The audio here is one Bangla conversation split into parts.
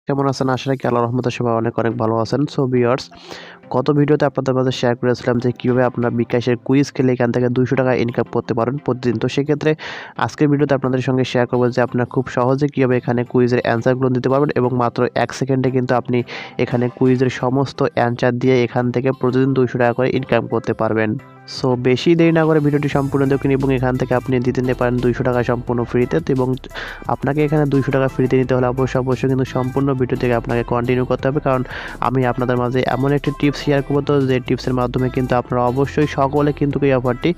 কেমন আছেন? আশা রাখি আল্লাহর রহমতে সবাই অনেক ভালো আছেন। সো ভিউয়ার্স, গত ভিডিওতে আপনাদের মাঝে শেয়ার করেছিলাম যে কিভাবে আপনার বিকাশের কুইজ খেলে এখান থেকে ৳200 ইনকাম করতে পারেন প্রতিদিন। তো সেক্ষেত্রে আজকের ভিডিওতে আপনাদের সঙ্গে শেয়ার করব যে আপনারা খুব সহজে কিভাবে এখানে কুইজের অ্যান্সারগুলো দিতে পারবেন এবং মাত্র 1 সেকেন্ডে কিন্তু আপনি এখানে কুইজের সমস্ত অ্যান্সার দিয়ে এখান থেকে প্রতিদিন ৳200 করে ইনকাম করতে পারবেন। সো বেশি দেরি না করে ভিডিওটি সম্পূর্ণ দেখুন এবং এখান থেকে আপনি জিতে নিতে পারেন ৳200 সম্পূর্ণ ফ্রিতে। তো এবং আপনাকে এখানে ৳200 ফ্রিতে নিতে হলে অবশ্যই কিন্তু সম্পূর্ণ ভিডিও থেকে আপনাকে কন্টিনিউ করতে হবে, কারণ আমি আপনাদের মাঝে এমন একটি টিপস শেয়ার করব তো যে টিপসের মাধ্যমে কিন্তু আপনারা অবশ্যই সকলে কিন্তু এই অফারটি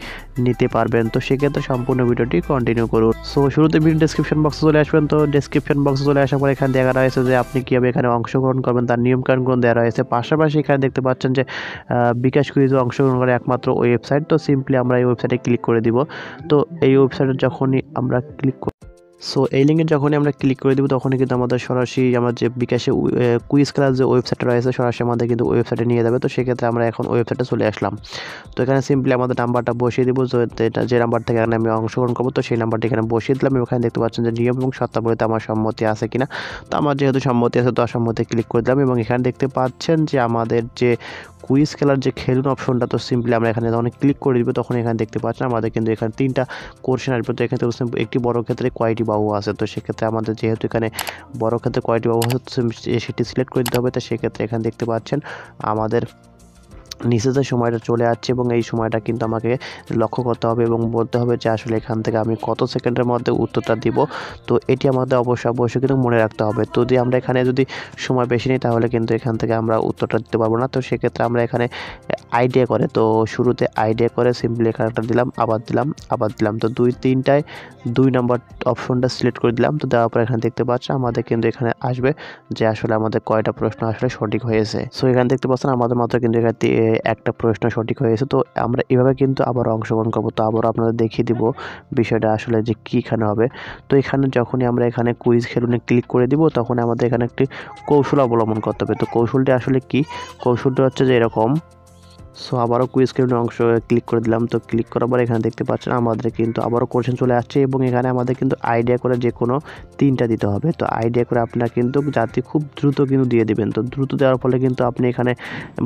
নিতে পারবেন। তো সেক্ষেত্রে সম্পূর্ণ ভিডিওটি কন্টিনিউ করুন। সো শুরুতে ভিডিও ডেসক্রিপশন বক্সে চলে আসবেন। তো ডেসক্রিপশন বক্সে চলে আসার পর এখানে দেখা রয়েছে যে আপনি কীভাবে এখানে অংশগ্রহণ করবেন তার নিয়মকানুনগুলো দেওয়া রয়েছে। পাশাপাশি এখানে দেখতে পাচ্ছেন যে বিকাশ কুইজে অংশগ্রহণ করে একমাত্র ওয়েবসাইট। তো সিম্পলি আমরা এই ওয়েবসাইটে ক্লিক করে দিব। তো এই ওয়েবসাইটে যখনই আমরা ক্লিক সো এই লিঙ্কে যখনই আমরা ক্লিক করে দেব তখনই কিন্তু আমাদের সরাসরি আমার যে বিকাশে কুইজ খেলার যে ওয়েবসাইটটা রয়েছে সরাসরি আমাদের কিন্তু ওয়েবসাইটে নিয়ে যাবে। তো সেক্ষেত্রে আমরা এখন ওয়েবসাইটে চলে আসলাম। তো এখানে সিম্পলি আমাদের নাম্বারটা বসিয়ে দেবো, যে নাম্বার থেকে এখানে আমি অংশগ্রহণ করবো তো সেই নাম্বারটি এখানে বসিয়ে দিলাম। এখানে দেখতে পাচ্ছেন যে নিয়ম এবং শর্তাবলীতে আমার সম্মতি আছে কিনা। তো আমার যেহেতু সম্মতি আছে তো সম্মতি ক্লিক করে দিলাম এবং এখানে দেখতে পাচ্ছেন যে আমাদের যে কুইজ খেলার যে খেলুন অপশনটা, তো সিম্পলি আমরা এখানে যখন ক্লিক করে দিব তখন এখানে দেখতে পাচ্ছেন আমাদের কিন্তু এখানে 3টা কোশ্চেন আসবে। তো এখানে একটি বড় ক্ষেত্রে কয়টি বাহু আছে, তো সেক্ষেত্রে আমাদের যেহেতু এখানে বড় ক্ষেত্রে কয়টি বাহু আছে সেটি সিলেক্ট করে দিতে হবে। তো সেক্ষেত্রে এখানে দেখতে পাচ্ছেন আমাদের নিচে যে সময়টা চলে আসছে এবং এই সময়টা কিন্তু আমাকে লক্ষ্য করতে হবে এবং বলতে হবে যে আসলে এখান থেকে আমি কত সেকেন্ডের মধ্যে উত্তরটা দিব। তো এটি আমাদের অবশ্যই কিন্তু মনে রাখতে হবে। তো যদি আমরা এখানে যদি সময় বেশি নিই তাহলে কিন্তু এখান থেকে আমরা উত্তরটা দিতে পারবো না। তো সেক্ষেত্রে আমরা এখানে আইডিয়া করে, তো শুরুতে আইডিয়া করে সিম্পলি এখানটা দিলাম, আবার দিলাম। তো 3টায় 2 নম্বর অপশনটা সিলেক্ট করে দিলাম। তো দেওয়ার পর এখানে দেখতে পাচ্ছেন আমাদের কিন্তু এখানে আসবে যে আসলে আমাদের কয়টা প্রশ্ন আসলে সঠিক হয়েছে। সো এখানে দেখতে পাচ্ছেন আমাদের মাত্র কিন্তু এখানে একটা প্রশ্ন সঠিক হয়েছে। তো আমরা এভাবে কিন্তু আবার অংশগ্রহণ করবো। তো আবারও আপনাদের দেখিয়ে দিব বিষয়টা আসলে যে কীখানে হবে। তো এখানে যখনই আমরা এখানে কুইজ খেলুনে ক্লিক করে দিব তখন আমাদের এখানে একটি কৌশল অবলম্বন করতে হবে। তো কৌশলটি আসলে কি? কৌশলটা হচ্ছে যে এরকম। সো আবারও কুইজ খেলুনে অংশ ক্লিক করে দিলাম। তো ক্লিক করার পর এখানে দেখতে পাচ্ছেন আমাদের কিন্তু আবারও কোশ্চেন চলে আসছে এবং এখানে আমাদের কিন্তু আইডিয়া করে যে কোনো 3টা দিতে হবে। তো আইডিয়া করে আপনারা কিন্তু যাতে খুব দ্রুত কিন্তু দিয়ে দিবেন। তো দ্রুত দেওয়ার ফলে কিন্তু আপনি এখানে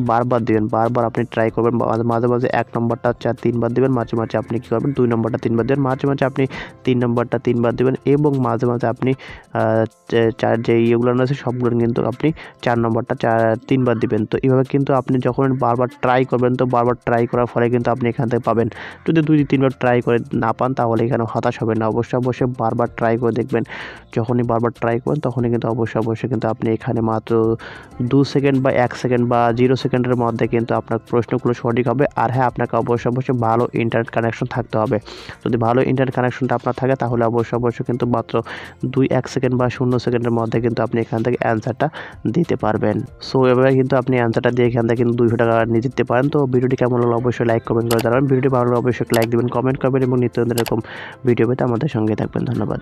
বারবার দিবেন, বারবার আপনি ট্রাই করবেন। মাঝে 1 নম্বরটা 3 বার দিবেন, মাঝে আপনি কী করবেন 2 নম্বরটা 3 বার দিবেন, মাঝে আপনি 3 নম্বরটা 3 বার দিবেন এবং মাঝে আপনি যে ইয়েগুলো আছে সবগুলো কিন্তু আপনি 4 নম্বরটা 3 বার দিবেন। তো এইভাবে কিন্তু আপনি যখন বারবার ট্রাই করবেন তো বারবার ট্রাই করার ফলে কিন্তু আপনি এখান থেকে পাবেন। যদি 2-3 বার ট্রাই করে না পান তাহলে এখানে হতাশ হবেন না। অবশ্যই বারবার ট্রাই করে দেখবেন। যখনই বারবার ট্রাই করবেন তখনই কিন্তু অবশ্যই কিন্তু আপনি এখানে মাত্র 2 সেকেন্ড বা 1 সেকেন্ড বা 0 সেকেন্ডের মধ্যে কিন্তু আপনার প্রশ্নগুলো সঠিক হবে। আর হ্যাঁ, আপনাকে অবশ্যই ভালো ইন্টারনেট কানেকশন থাকতে হবে। যদি ভালো ইন্টারনেট কানেকশনটা আপনার থাকে তাহলে অবশ্যই কিন্তু মাত্র 1 সেকেন্ড বা 0 সেকেন্ডের মধ্যে কিন্তু আপনি এখান থেকে অ্যান্সারটা দিতে পারবেন। সো এভাবে কিন্তু আপনি অ্যান্সারটা দিয়ে এখান থেকে কিন্তু ৳200 নিয়ে যেতে পারেন। তো ভিডিওটি কেমন হলো অবশ্যই লাইক কমেন্ট করে জানাবেন। ভিডিওটি ভালো লাগলে অবশ্যই লাইক দিবেন, কমেন্ট করবেন এবং নিত্য নতুন এরকম ভিডিও পেতে আমাদের সঙ্গে থাকবেন। ধন্যবাদ।